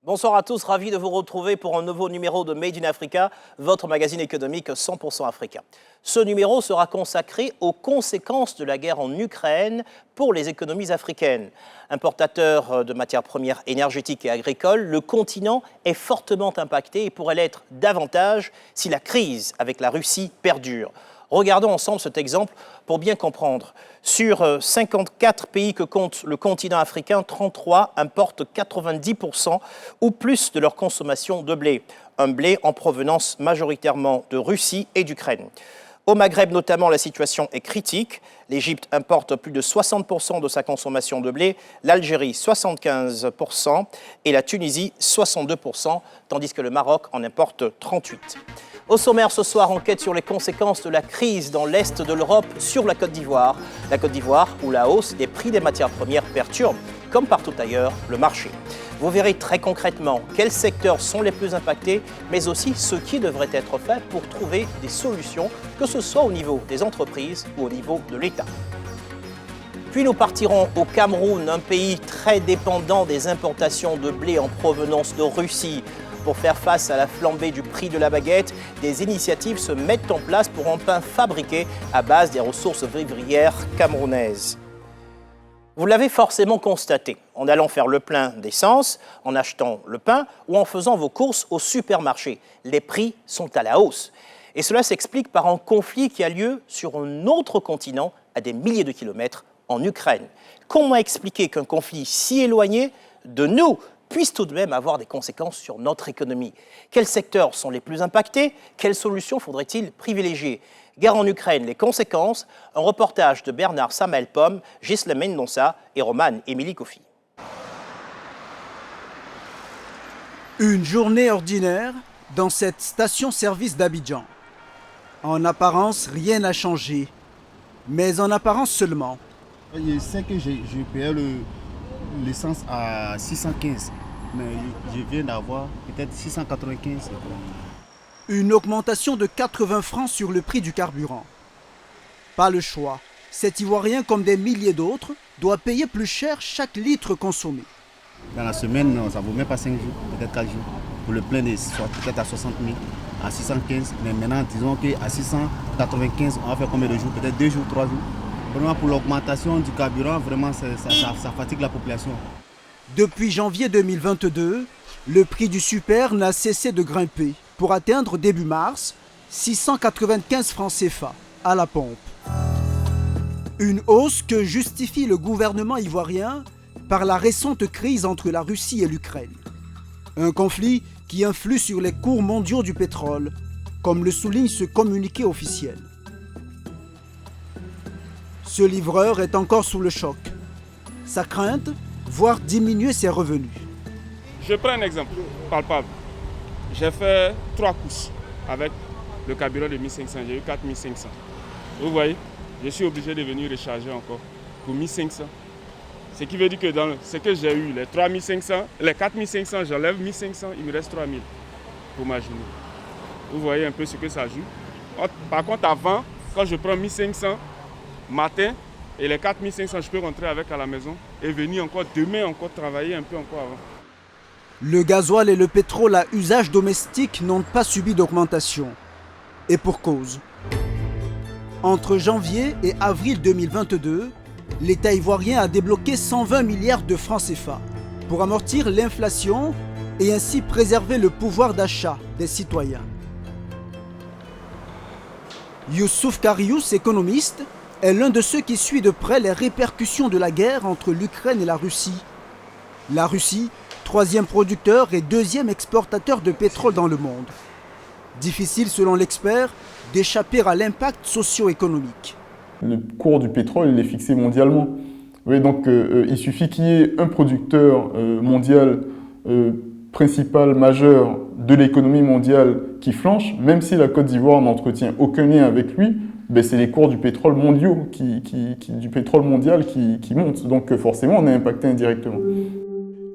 Bonsoir à tous, ravi de vous retrouver pour un nouveau numéro de Made in Africa, votre magazine économique 100% africain. Ce numéro sera consacré aux conséquences de la guerre en Ukraine pour les économies africaines. Importateur de matières premières énergétiques et agricoles, le continent est fortement impacté et pourrait l'être davantage si la crise avec la Russie perdure. Regardons ensemble cet exemple pour bien comprendre. Sur 54 pays que compte le continent africain, 33 importent 90% ou plus de leur consommation de blé. Un blé en provenance majoritairement de Russie et d'Ukraine. Au Maghreb notamment, la situation est critique. L'Égypte importe plus de 60% de sa consommation de blé, l'Algérie 75% et la Tunisie 62%, tandis que le Maroc en importe 38%. Au sommaire ce soir, enquête sur les conséquences de la crise dans l'Est de l'Europe sur la Côte d'Ivoire. La Côte d'Ivoire où la hausse des prix des matières premières perturbe, comme partout ailleurs, le marché. Vous verrez très concrètement quels secteurs sont les plus impactés, mais aussi ce qui devrait être fait pour trouver des solutions, que ce soit au niveau des entreprises ou au niveau de l'État. Puis nous partirons au Cameroun, un pays très dépendant des importations de blé en provenance de Russie. Pour faire face à la flambée du prix de la baguette, des initiatives se mettent en place pour un pain fabriqué à base des ressources vivrières camerounaises. Vous l'avez forcément constaté, en allant faire le plein d'essence, en achetant le pain ou en faisant vos courses au supermarché. Les prix sont à la hausse. Et cela s'explique par un conflit qui a lieu sur un autre continent, à des milliers de kilomètres, en Ukraine. Comment expliquer qu'un conflit si éloigné de nous puisse tout de même avoir des conséquences sur notre économie? Quels secteurs sont les plus impactés? Quelles solutions faudrait-il privilégier? Guerre en Ukraine, les conséquences. Un reportage de Bernard Samuel Pomme, Ghislaine Mendonça et Romane Émilie Kofi. Une journée ordinaire dans cette station-service d'Abidjan. En apparence, rien n'a changé, mais en apparence seulement. Je sais que je payais l'essence à 615, mais je viens d'avoir peut-être 695. Une augmentation de 80 francs sur le prix du carburant. Pas le choix. Cet Ivoirien, comme des milliers d'autres, doit payer plus cher chaque litre consommé. Dans la semaine, ça ne vaut même pas 5 jours, peut-être 4 jours. Pour le plein, peut-être à 60 000, à 615. Mais maintenant, disons qu'à 695, on va faire combien de jours? Peut-être 2 jours, 3 jours. Vraiment, pour l'augmentation du carburant, vraiment, ça fatigue la population. Depuis janvier 2022, le prix du super n'a cessé de grimper pour atteindre début mars 695 francs CFA à la pompe. Une hausse que justifie le gouvernement ivoirien par la récente crise entre la Russie et l'Ukraine. Un conflit qui influe sur les cours mondiaux du pétrole, comme le souligne ce communiqué officiel. Ce livreur est encore sous le choc. Sa crainte, voir diminuer ses revenus. Je prends un exemple palpable. J'ai fait 3 courses avec le carburant de 1500, j'ai eu 4500. Vous voyez, je suis obligé de venir recharger encore pour 1500. Ce qui veut dire que dans ce que j'ai eu, les 3500, les 4500, j'enlève 1500, il me reste 3000 pour ma journée. Vous voyez un peu ce que ça joue. Par contre, avant, quand je prends 1500 matin et les 4500, je peux rentrer avec à la maison et venir encore demain encore travailler un peu encore avant. Le gasoil et le pétrole à usage domestique n'ont pas subi d'augmentation. Et pour cause. Entre janvier et avril 2022, l'État ivoirien a débloqué 120 milliards de francs CFA pour amortir l'inflation et ainsi préserver le pouvoir d'achat des citoyens. Youssouf Karious, économiste, est l'un de ceux qui suit de près les répercussions de la guerre entre l'Ukraine et la Russie. La Russie, troisième producteur et deuxième exportateur de pétrole dans le monde. Difficile, selon l'expert, d'échapper à l'impact socio-économique. Le cours du pétrole, il est fixé mondialement. Oui, donc il suffit qu'il y ait un producteur mondial principal, majeur de l'économie mondiale qui flanche, même si la Côte d'Ivoire n'entretient aucun lien avec lui, ben, c'est les cours du pétrole mondial qui montent. Donc forcément, on est impacté indirectement.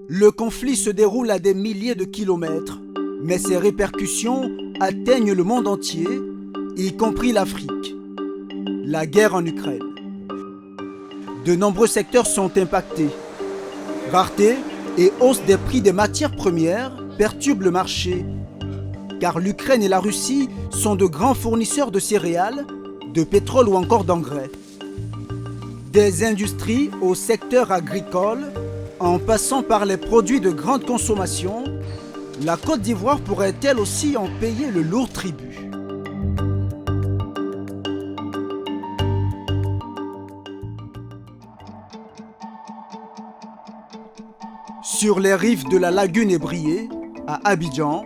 Le conflit se déroule à des milliers de kilomètres, mais ses répercussions atteignent le monde entier, y compris l'Afrique. La guerre en Ukraine. De nombreux secteurs sont impactés. Rareté et hausse des prix des matières premières perturbent le marché, car l'Ukraine et la Russie sont de grands fournisseurs de céréales, de pétrole ou encore d'engrais. Des industries au secteur agricole, en passant par les produits de grande consommation, la Côte d'Ivoire pourrait elle aussi en payer le lourd tribut. Sur les rives de la lagune ébriée, à Abidjan,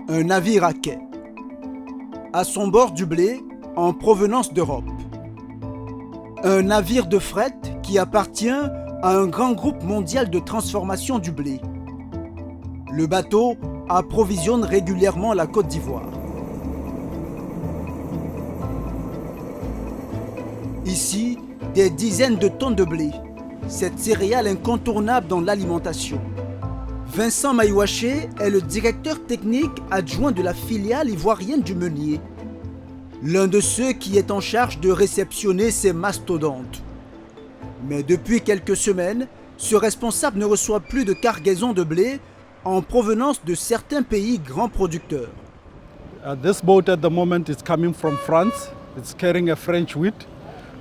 un navire à quai. À son bord du blé, en provenance d'Europe. Un navire de fret qui appartient à un grand groupe mondial de transformation du blé. Le bateau approvisionne régulièrement la Côte d'Ivoire. Ici, des dizaines de tonnes de blé, cette céréale incontournable dans l'alimentation. Vincent Maïwaché est le directeur technique adjoint de la filiale ivoirienne du Meunier, l'un de ceux qui est en charge de réceptionner ces mastodontes. Mais depuis quelques semaines, ce responsable ne reçoit plus de cargaisons de blé en provenance de certains pays grands producteurs. This boat at the moment is coming from France. It's carrying a French wheat,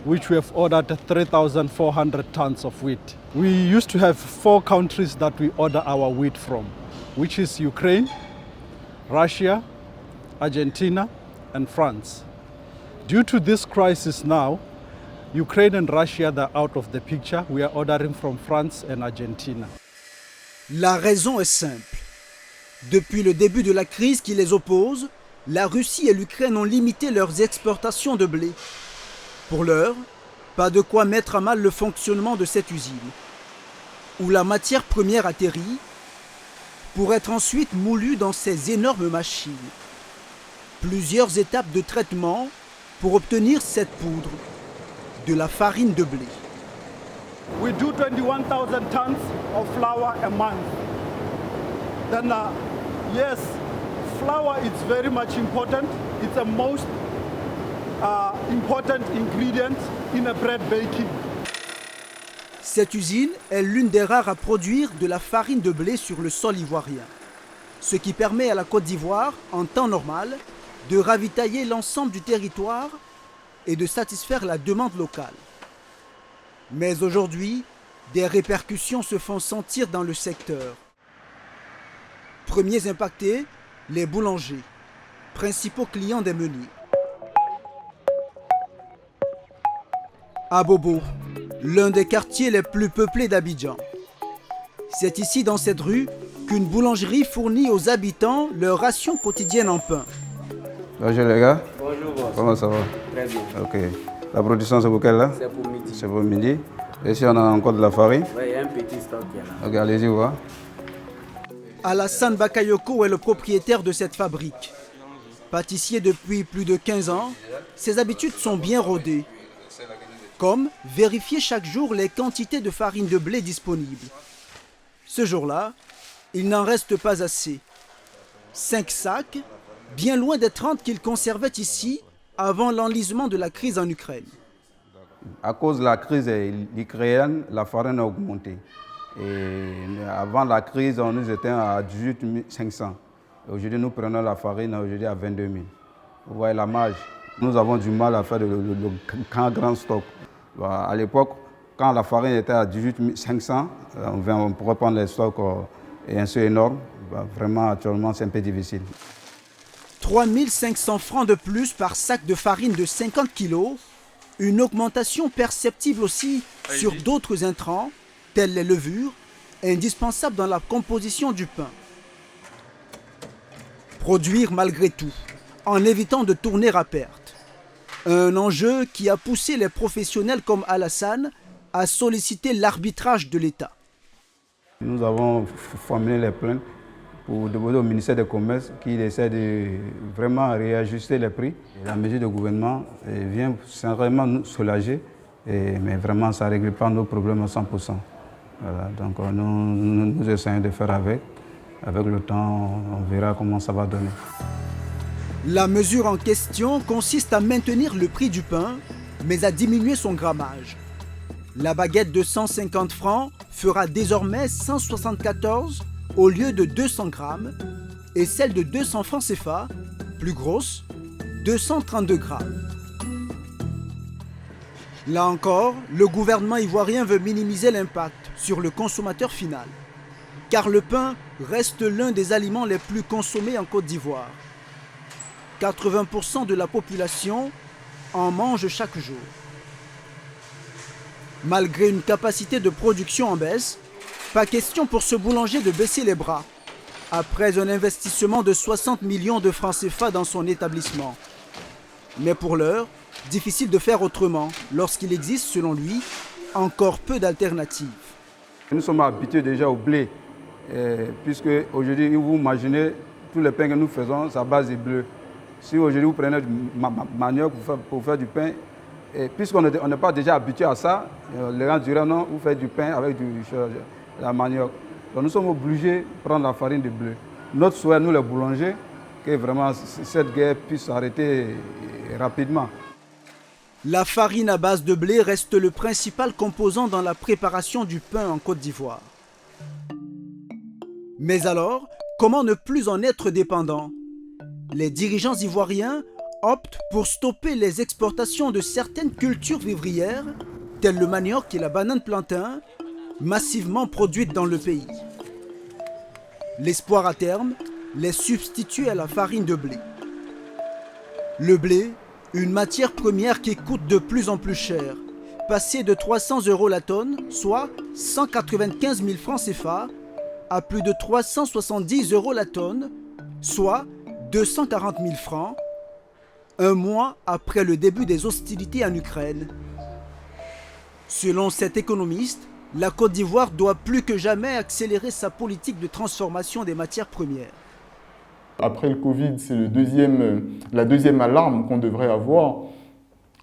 which we have ordered 3,400 tons of wheat. We used to have 4 countries that we order our wheat from, which is Ukraine, Russia, Argentina, and France. Due to this crisis now, Ukraine and Russia are out of the picture. We are ordering from France and Argentina. La raison est simple. Depuis le début de la crise qui les oppose, la Russie et l'Ukraine ont limité leurs exportations de blé. Pour l'heure, pas de quoi mettre à mal le fonctionnement de cette usine, où la matière première atterrit pour être ensuite moulue dans ces énormes machines. Plusieurs étapes de traitement pour obtenir cette poudre, de la farine de blé. We do 21,000 tons of flour a month. Then, yes, flour is very much important. It's the most important ingredient in a bread baking. Cette usine est l'une des rares à produire de la farine de blé sur le sol ivoirien, ce qui permet à la Côte d'Ivoire, en temps normal, de ravitailler l'ensemble du territoire et de satisfaire la demande locale. Mais aujourd'hui, des répercussions se font sentir dans le secteur. Premiers impactés, les boulangers, principaux clients des meuniers. À Bobo, l'un des quartiers les plus peuplés d'Abidjan. C'est ici, dans cette rue, qu'une boulangerie fournit aux habitants leur ration quotidienne en pain. Bonjour les gars. Bonjour. Comment ça va? Très bien. Ok. La production c'est pour quelle là? C'est pour midi. C'est pour midi. Et si on a encore de la farine? Oui, il y a un petit stock qui est là. Ok, allez-y voir. Alassane Bakayoko est le propriétaire de cette fabrique. Pâtissier depuis plus de 15 ans, ses habitudes sont bien rodées. Comme vérifier chaque jour les quantités de farine de blé disponibles. Ce jour-là, il n'en reste pas assez. 5 sacs, bien loin des 30 qu'il conservait ici avant l'enlisement de la crise en Ukraine. À cause de la crise ukrainienne, la farine a augmenté. Et avant la crise, nous étions à 18 500. Aujourd'hui, nous prenons la farine aujourd'hui à 22 000. Vous voyez la marge. Nous avons du mal à faire le grand stock. À l'époque, quand la farine était à 18 500, on pourrait prendre les stocks et un peu énorme. Vraiment, actuellement, c'est un peu difficile. 3 500 francs de plus par sac de farine de 50 kg, une augmentation perceptible aussi sur d'autres intrants, tels les levures, indispensables dans la composition du pain. Produire malgré tout, en évitant de tourner à perte. Un enjeu qui a poussé les professionnels comme Alassane à solliciter l'arbitrage de l'État. Nous avons formulé les plaintes pour demander au ministère du Commerce qu'il essaie de vraiment réajuster les prix. Et la mesure du gouvernement vient sincèrement nous soulager, mais vraiment ça ne règle pas nos problèmes à 100%. Voilà, donc nous essayons de faire avec. Avec le temps, on verra comment ça va donner. La mesure en question consiste à maintenir le prix du pain, mais à diminuer son grammage. La baguette de 150 francs fera désormais 174 au lieu de 200 grammes et celle de 200 francs CFA, plus grosse, 232 grammes. Là encore, le gouvernement ivoirien veut minimiser l'impact sur le consommateur final, car le pain reste l'un des aliments les plus consommés en Côte d'Ivoire. 80% de la population en mange chaque jour. Malgré une capacité de production en baisse, pas question pour ce boulanger de baisser les bras, après un investissement de 60 millions de francs CFA dans son établissement. Mais pour l'heure, difficile de faire autrement, lorsqu'il existe, selon lui, encore peu d'alternatives. Nous sommes habitués déjà au blé, puisque aujourd'hui, vous imaginez, tous les pains que nous faisons, sa base est bleue. Si aujourd'hui vous prenez du manioc pour faire du pain, puisqu'on n'est pas déjà habitué à ça, les gens diront non, vous faites du pain avec la manioc. Donc nous sommes obligés de prendre la farine de blé. Notre souhait, nous les boulangers, que vraiment cette guerre puisse s'arrêter rapidement. La farine à base de blé reste le principal composant dans la préparation du pain en Côte d'Ivoire. Mais alors, comment ne plus en être dépendant? Les dirigeants ivoiriens optent pour stopper les exportations de certaines cultures vivrières, telles le manioc et la banane plantain, massivement produites dans le pays. L'espoir à terme, les substituer à la farine de blé. Le blé, une matière première qui coûte de plus en plus cher, passé de 300 € la tonne, soit 195 000 francs CFA, à plus de 370 € la tonne, soit 240 000 francs, un mois après le début des hostilités en Ukraine. Selon cet économiste, la Côte d'Ivoire doit plus que jamais accélérer sa politique de transformation des matières premières. Après le Covid, c'est la deuxième alarme qu'on devrait avoir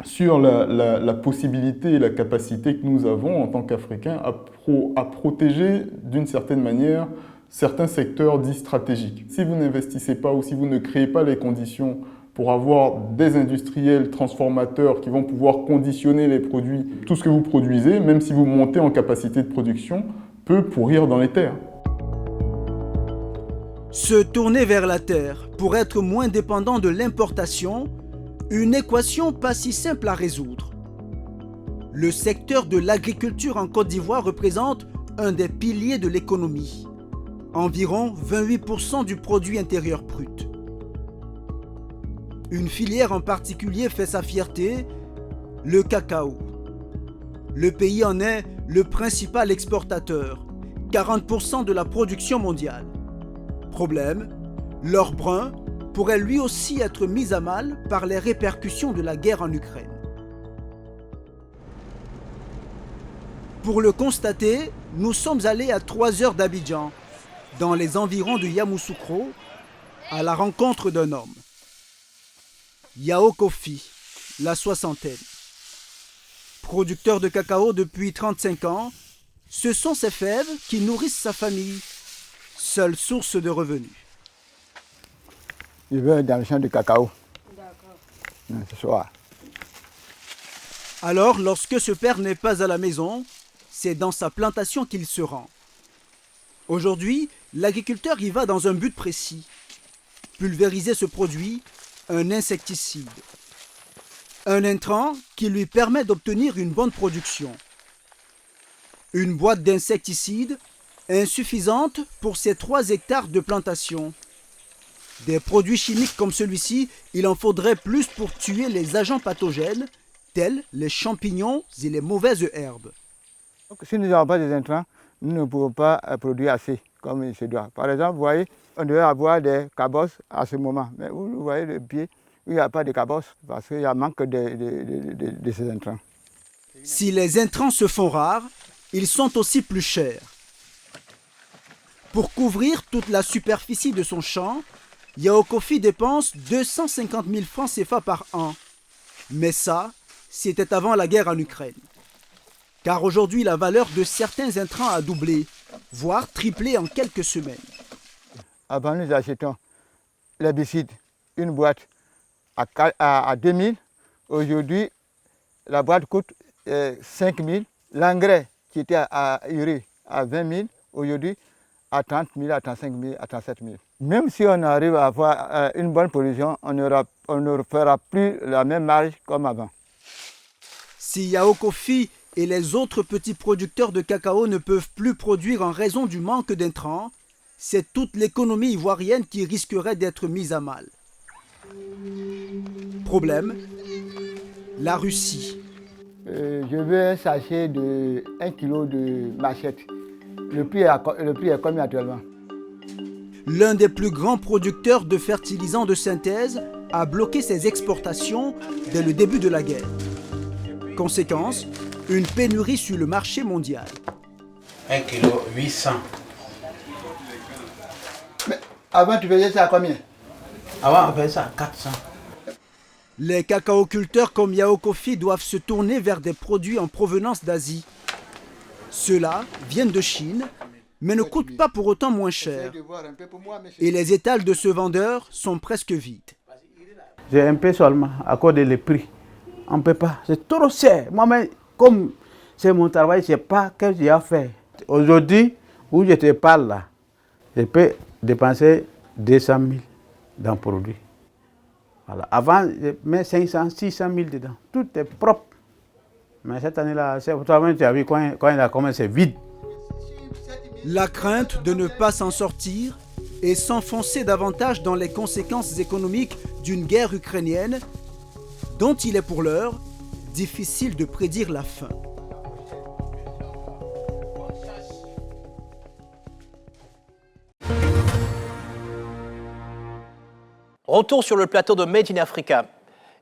sur la possibilité et la capacité que nous avons en tant qu'Africains à protéger d'une certaine manière certains secteurs dits stratégiques. Si vous n'investissez pas ou si vous ne créez pas les conditions pour avoir des industriels transformateurs qui vont pouvoir conditionner les produits, tout ce que vous produisez, même si vous montez en capacité de production, peut pourrir dans les terres. Se tourner vers la terre pour être moins dépendant de l'importation, une équation pas si simple à résoudre. Le secteur de l'agriculture en Côte d'Ivoire représente un des piliers de l'économie, environ 28% du produit intérieur brut. Une filière en particulier fait sa fierté, le cacao. Le pays en est le principal exportateur, 40% de la production mondiale. Problème, l'or brun pourrait lui aussi être mis à mal par les répercussions de la guerre en Ukraine. Pour le constater, nous sommes allés à 3 heures d'Abidjan, dans les environs de Yamoussoukro, à la rencontre d'un homme. Yao Kofi, la soixantaine. Producteur de cacao depuis 35 ans, ce sont ses fèves qui nourrissent sa famille, seule source de revenus. Je vais dans le champ de cacao. D'accord. Ce soir. Alors, lorsque ce père n'est pas à la maison, c'est dans sa plantation qu'il se rend. Aujourd'hui, l'agriculteur y va dans un but précis. Pulvériser ce produit, un insecticide. Un intrant qui lui permet d'obtenir une bonne production. Une boîte d'insecticides insuffisante pour ces 3 hectares de plantation. Des produits chimiques comme celui-ci, il en faudrait plus pour tuer les agents pathogènes, tels les champignons et les mauvaises herbes. Donc, si nous n'avons pas des intrants, nous ne pouvons pas produire assez comme il se doit. Par exemple, vous voyez, on devait avoir des cabosses à ce moment. Mais vous voyez le pied, il n'y a pas de cabosses parce qu'il y a un manque de ces intrants. Si les intrants se font rares, ils sont aussi plus chers. Pour couvrir toute la superficie de son champ, Yao Kofi dépense 250 000 francs CFA par an. Mais ça, c'était avant la guerre en Ukraine. Car aujourd'hui, la valeur de certains intrants a doublé, voire triplé en quelques semaines. Avant, nous achetons l'herbicide, une boîte à 2 000. Aujourd'hui, la boîte coûte 5 000. L'engrais qui était à urée à 20 000, aujourd'hui à 30 000, à 35 000, à 37 000. Même si on arrive à avoir une bonne production, on ne fera plus la même marge comme avant. Si Yao Kofi et les autres petits producteurs de cacao ne peuvent plus produire en raison du manque d'intrants, c'est toute l'économie ivoirienne qui risquerait d'être mise à mal. Problème, la Russie. Je veux un sachet de 1 kg de machette. Le prix est combien actuellement? L'un des plus grands producteurs de fertilisants de synthèse a bloqué ses exportations dès le début de la guerre. Conséquence, une pénurie sur le marché mondial. 1 kg 800. Mais avant, tu faisais ça à combien? Avant, on faisait ça à 400. Les cacaoculteurs comme Yao Kofi doivent se tourner vers des produits en provenance d'Asie. Ceux-là viennent de Chine, mais ne coûtent pas pour autant moins cher. Et les étals de ce vendeur sont presque vides. J'ai un peu seulement à cause des prix. On ne peut pas, c'est trop cher. Moi-même, comme c'est mon travail, je ne sais pas ce que j'ai à faire. Aujourd'hui, où je te parle là, je peux dépenser 200 000 dans le produit. Voilà. Avant, je mets 500, 600 000 dedans. Tout est propre. Mais cette année-là, toi-même, tu as vu quand il a commencé, c'est vide. La crainte de ne pas s'en sortir et s'enfoncer davantage dans les conséquences économiques d'une guerre ukrainienne dont il est pour l'heure difficile de prédire la fin. Retour sur le plateau de Made in Africa.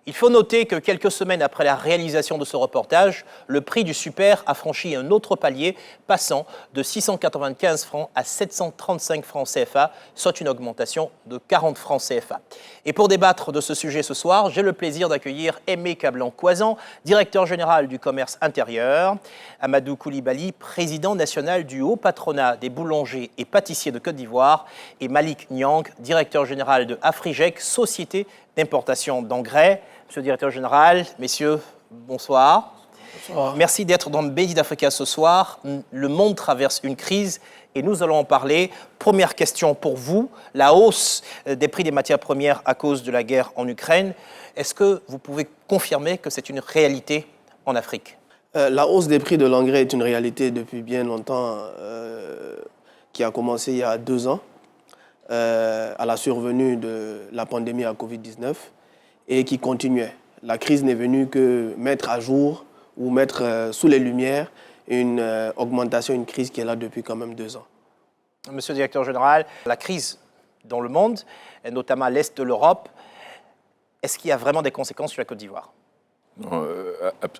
Il faut noter que quelques semaines après la réalisation de ce reportage, le prix du super a franchi un autre palier, passant de 695 francs à 735 francs CFA, soit une augmentation de 40 francs CFA. Et pour débattre de ce sujet ce soir, j'ai le plaisir d'accueillir Aimé Cablan-Coisan, directeur général du commerce intérieur, Amadou Koulibaly, président national du haut patronat des boulangers et pâtissiers de Côte d'Ivoire, et Malik Nyang, directeur général de Afrigec, société d'importation d'engrais. Monsieur le directeur général, messieurs, bonsoir. Bonsoir. Merci d'être dans Made in Africa ce soir. Le monde traverse une crise et nous allons en parler. Première question pour vous, la hausse des prix des matières premières à cause de la guerre en Ukraine. Est-ce que vous pouvez confirmer que c'est une réalité en Afrique? La hausse des prix de l'engrais est une réalité depuis bien longtemps, qui a commencé il y a 2 ans, à la survenue de la pandémie à Covid-19. Et qui continuait. La crise n'est venue que mettre à jour ou mettre sous les lumières une augmentation, une crise qui est là depuis quand même 2 ans. Monsieur le directeur général, la crise dans le monde, et notamment à l'est de l'Europe, est-ce qu'il y a vraiment des conséquences sur la Côte d'Ivoire?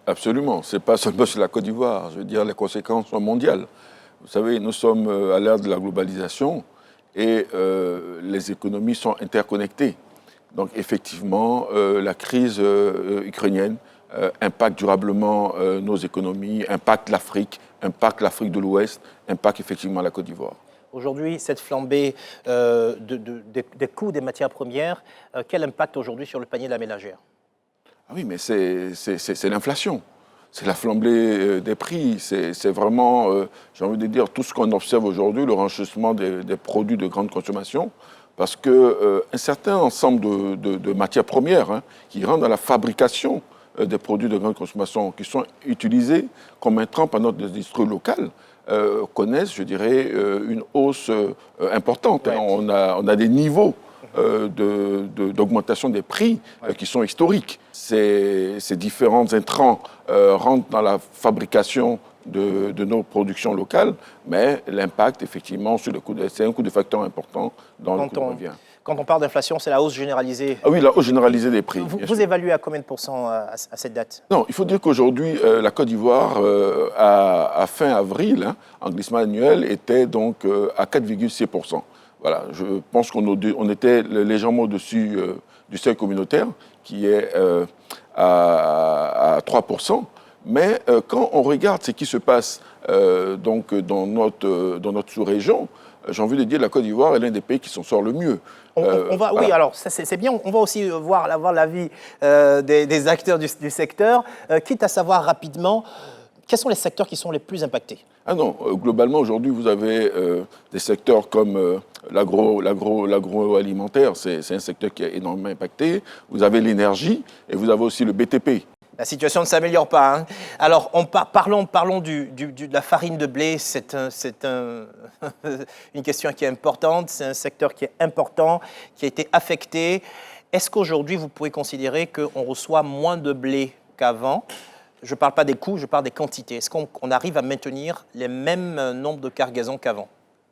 Absolument. Ce n'est pas seulement sur la Côte d'Ivoire. Je veux dire, les conséquences sont mondiales. Vous savez, nous sommes à l'ère de la globalisation et les économies sont interconnectées. Donc effectivement, la crise ukrainienne impacte durablement nos économies, impacte l'Afrique de l'Ouest, impacte effectivement la Côte d'Ivoire. Aujourd'hui, cette flambée des coûts des matières premières, quel impact aujourd'hui sur le panier de la ménagère? Ah oui, mais c'est l'inflation. C'est la flambée des prix. C'est vraiment, j'ai envie de dire, tout ce qu'on observe aujourd'hui, le renchissement des produits de grande consommation. Parce qu'un certain ensemble de matières premières qui rentrent dans la fabrication des produits de grande consommation, qui sont utilisés comme intrants par notre industrie locale, connaissent, je dirais, une hausse importante. Ouais. On a des niveaux d'augmentation des prix qui sont historiques. Ces différents intrants rentrent dans la fabrication de nos productions locales, mais l'impact, effectivement, sur le coût, c'est un coût de facteur important dans le coût de revient. Quand on parle d'inflation, c'est la hausse généralisée. Ah oui, la hausse généralisée des prix. Vous évaluez à combien de pourcents à cette date? Non, il faut dire qu'aujourd'hui, la Côte d'Ivoire, à fin avril, en glissement annuel, était donc à 4,6%. Voilà, je pense qu'on était légèrement au-dessus du seuil communautaire, qui est à 3%. Mais quand on regarde ce qui se passe donc dans notre sous-région, j'ai envie de dire que la Côte d'Ivoire est l'un des pays qui s'en sort le mieux. On va, oui, alors c'est bien. On va aussi voir l'avis des acteurs du secteur, quitte à savoir rapidement quels sont les secteurs qui sont les plus impactés. Ah non, globalement aujourd'hui vous avez des secteurs comme l'agroalimentaire, c'est un secteur qui est énormément impacté. Vous avez l'énergie et vous avez aussi le BTP. La situation ne s'améliore pas. Hein. Alors, parlons de la farine de blé. C'est une question qui est importante. C'est un secteur qui est important, qui a été affecté. Est-ce qu'aujourd'hui, vous pouvez considérer qu'on reçoit moins de blé qu'avant? Je ne parle pas des coûts, je parle des quantités. Est-ce qu'on arrive à maintenir les mêmes nombres de cargaisons qu'avant?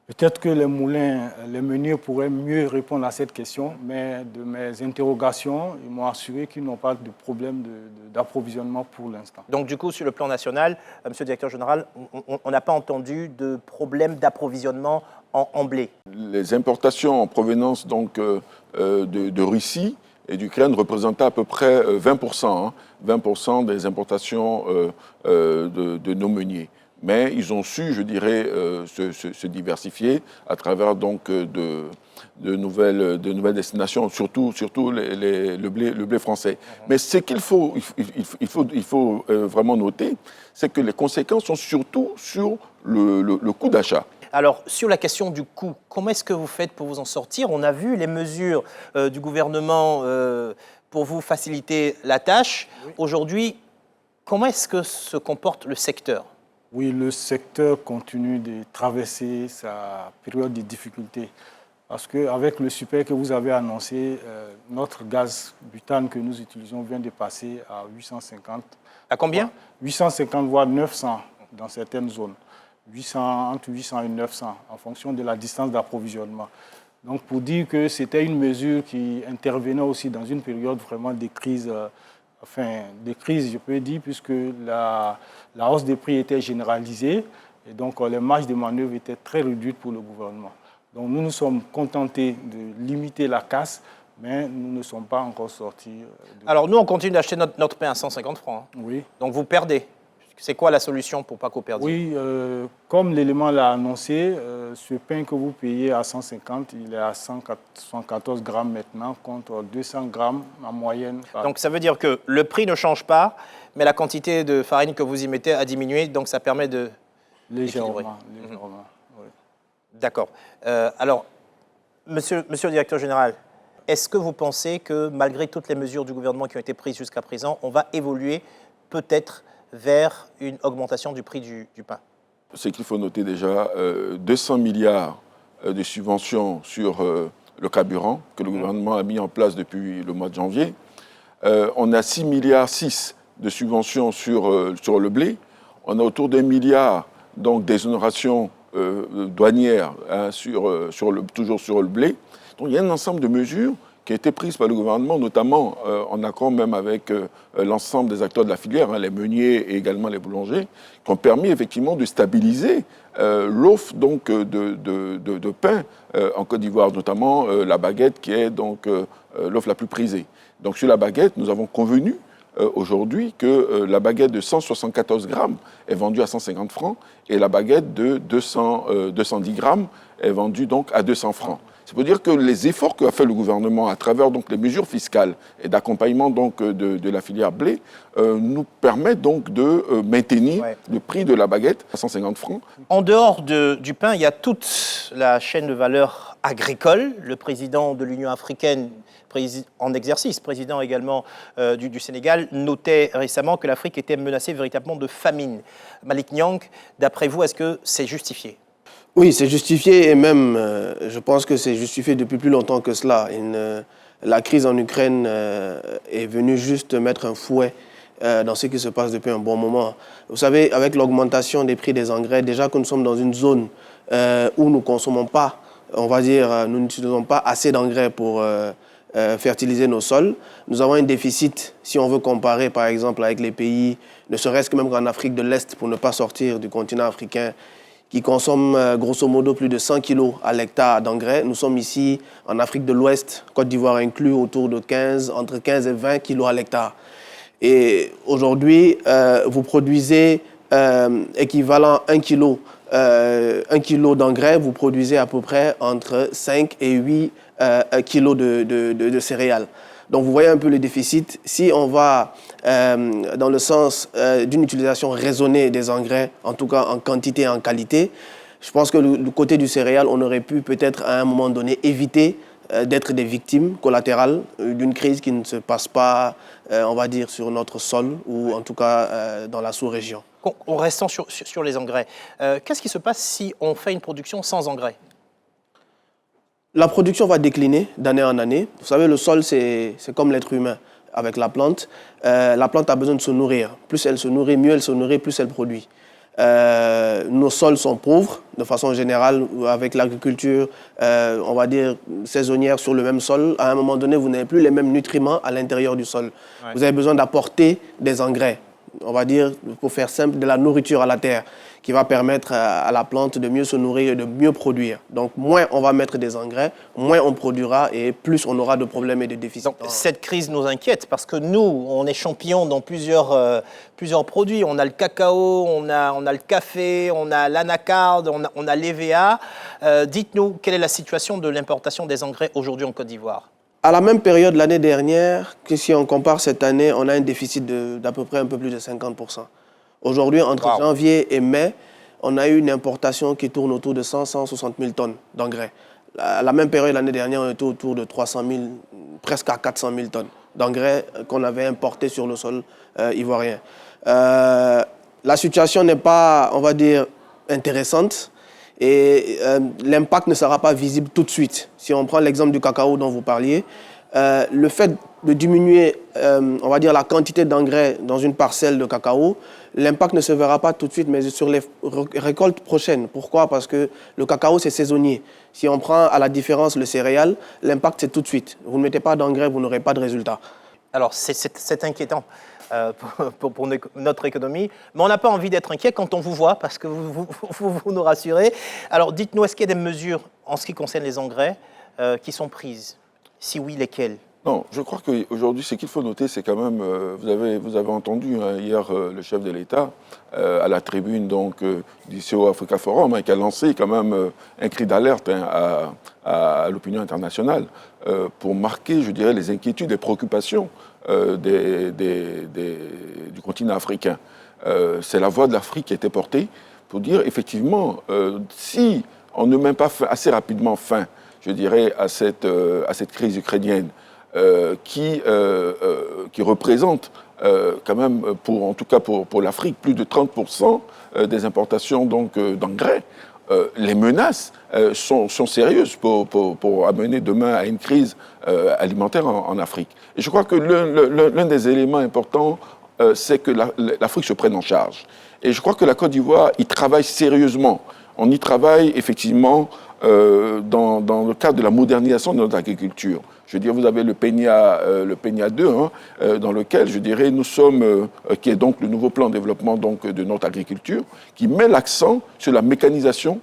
Peut-être que les moulins, les meuniers pourraient mieux répondre à cette question, mais de mes interrogations, ils m'ont assuré qu'ils n'ont pas de problème d'approvisionnement pour l'instant. Donc du coup, sur le plan national, Monsieur le Directeur Général, on n'a pas entendu de problème d'approvisionnement en blé? Les importations en provenance donc, de Russie et d'Ukraine représentaient à peu près 20%, 20% des importations de nos meuniers. Mais ils ont su, je dirais, se diversifier à travers donc, de nouvelles destinations, surtout le blé français. Mais ce qu'il faut vraiment noter, c'est que les conséquences sont surtout sur le coût d'achat. Alors, sur la question du coût, comment est-ce que vous faites pour vous en sortir? On a vu les mesures du gouvernement pour vous faciliter la tâche. Oui. Aujourd'hui, comment est-ce que se comporte le secteur? Oui, le secteur continue de traverser sa période de difficulté. Parce qu'avec le super que vous avez annoncé, notre gaz butane que nous utilisons vient de passer à 850. À combien? 850 voire 900 dans certaines zones. 800, entre 800 et 900 en fonction de la distance d'approvisionnement. Donc pour dire que c'était une mesure qui intervenait aussi dans une période vraiment de crise, je peux dire, puisque la hausse des prix était généralisée et donc les marges de manœuvre étaient très réduites pour le gouvernement. Donc nous nous sommes contentés de limiter la casse, mais nous ne sommes pas encore sortis. Alors nous, on continue d'acheter notre pain à 150 francs. Hein. Oui. Donc vous perdez. C'est quoi la solution pour pas qu'on perde? Oui, comme l'élément l'a annoncé, ce pain que vous payez à 150, il est à 114 grammes maintenant, contre 200 grammes en moyenne. Donc ça veut dire que le prix ne change pas, mais la quantité de farine que vous y mettez a diminué, donc ça permet de... Légèrement. Oui. D'accord. Alors, monsieur le Directeur Général, est-ce que vous pensez que malgré toutes les mesures du gouvernement qui ont été prises jusqu'à présent, on va évoluer peut-être vers une augmentation du prix du pain? Ce qu'il faut noter déjà, 200 milliards de subventions sur le carburant que le gouvernement a mis en place depuis le mois de janvier. On a 6,6 milliards de subventions sur le blé. On a autour d'1 milliard d'exonérations douanières toujours sur le blé. Donc il y a un ensemble de mesures qui a été prise par le gouvernement, notamment en accord même avec l'ensemble des acteurs de la filière, les meuniers et également les boulangers, qui ont permis effectivement de stabiliser l'offre donc de pain en Côte d'Ivoire, notamment la baguette qui est donc l'offre la plus prisée. Donc sur la baguette, nous avons convenu aujourd'hui que la baguette de 174 grammes est vendue à 150 francs et la baguette de 210 grammes est vendue donc à 200 francs. C'est pour dire que les efforts qu'a fait le gouvernement à travers donc, les mesures fiscales et d'accompagnement donc, de la filière blé nous permettent donc de maintenir le prix de la baguette à 150 francs. En dehors du pain, il y a toute la chaîne de valeur agricole. Le président de l'Union africaine, en exercice, président également du Sénégal, notait récemment que l'Afrique était menacée véritablement de famine. Malick Niang, d'après vous, est-ce que c'est justifié? Oui, c'est justifié et même, je pense que c'est justifié depuis plus longtemps que cela. La crise en Ukraine est venue juste mettre un fouet dans ce qui se passe depuis un bon moment. Vous savez, avec l'augmentation des prix des engrais, déjà que nous sommes dans une zone où nous ne consommons pas on va dire, nous n'utilisons pas assez d'engrais pour fertiliser nos sols. Nous avons un déficit, si on veut comparer par exemple avec les pays, ne serait-ce que même qu'en Afrique de l'Est, pour ne pas sortir du continent africain, qui consomment grosso modo plus de 100 kg à l'hectare d'engrais. Nous sommes ici en Afrique de l'Ouest, Côte d'Ivoire inclus, autour de entre 15 et 20 kg à l'hectare. Et aujourd'hui, vous produisez équivalent 1 kg d'engrais, vous produisez à peu près entre 5 et 8 kg de céréales. Donc vous voyez un peu le déficit. Si on va dans le sens d'une utilisation raisonnée des engrais, en tout cas en quantité et en qualité, je pense que du côté du céréal, on aurait pu peut-être à un moment donné éviter d'être des victimes collatérales d'une crise qui ne se passe pas, on va dire, sur notre sol ou en tout cas dans la sous-région. En restant sur les engrais, qu'est-ce qui se passe si on fait une production sans engrais ? La production va décliner d'année en année. Vous savez, le sol, c'est comme l'être humain avec la plante. La plante a besoin de se nourrir. Plus elle se nourrit, mieux elle se nourrit, plus elle produit. Nos sols sont pauvres, de façon générale, avec l'agriculture, on va dire, saisonnière sur le même sol. À un moment donné, vous n'avez plus les mêmes nutriments à l'intérieur du sol. Ouais. Vous avez besoin d'apporter des engrais, on va dire, pour faire simple, de la nourriture à la terre, qui va permettre à la plante de mieux se nourrir et de mieux produire. Donc, moins on va mettre des engrais, moins on produira et plus on aura de problèmes et de déficits. Donc, cette crise nous inquiète parce que nous, on est champions dans plusieurs produits. On a le cacao, on a le café, on a l'anacarde, on a l'EVA. Dites-nous, quelle est la situation de l'importation des engrais aujourd'hui en Côte d'Ivoire ? À la même période l'année dernière, que si on compare cette année, on a un déficit d'à peu près un peu plus de 50%. Aujourd'hui, entre janvier et mai, on a eu une importation qui tourne autour de 100-160 000 tonnes d'engrais. À la même période l'année dernière, on était autour de 300 000, presque à 400 000 tonnes d'engrais qu'on avait importés sur le sol ivoirien. La situation n'est pas, on va dire, intéressante. Et l'impact ne sera pas visible tout de suite. Si on prend l'exemple du cacao dont vous parliez, le fait de diminuer, on va dire, la quantité d'engrais dans une parcelle de cacao, l'impact ne se verra pas tout de suite, mais sur les récoltes prochaines. Pourquoi ? Parce que le cacao, c'est saisonnier. Si on prend à la différence le céréal, l'impact, c'est tout de suite. Vous ne mettez pas d'engrais, vous n'aurez pas de résultat. Alors, c'est inquiétant. Pour notre économie. Mais on n'a pas envie d'être inquiet quand on vous voit, parce que vous nous rassurez. Alors, dites-nous, est-ce qu'il y a des mesures en ce qui concerne les engrais qui sont prises ? Si oui, lesquelles ? Non, je crois qu'aujourd'hui, ce qu'il faut noter, c'est quand même, vous avez entendu hier le chef de l'État à la tribune donc, du CO Africa Forum, qui a lancé quand même un cri d'alerte à l'opinion internationale pour marquer, je dirais, les inquiétudes et préoccupations du continent africain. C'est la voix de l'Afrique qui a été portée pour dire, effectivement, si on ne met pas assez rapidement fin, je dirais, à cette crise ukrainienne, qui représente quand même, en tout cas pour l'Afrique, plus de 30% des importations d'engrais, les menaces sont sérieuses pour amener demain à une crise alimentaire en Afrique. Et je crois que l'un des éléments importants, c'est que l'Afrique se prenne en charge. Et je crois que la Côte d'Ivoire y travaille sérieusement. On y travaille effectivement dans le cadre de la modernisation de notre agriculture. Je veux dire, vous avez le PENIA 2, dans lequel, je dirais, nous sommes, qui est donc le nouveau plan de développement donc, de notre agriculture, qui met l'accent sur la mécanisation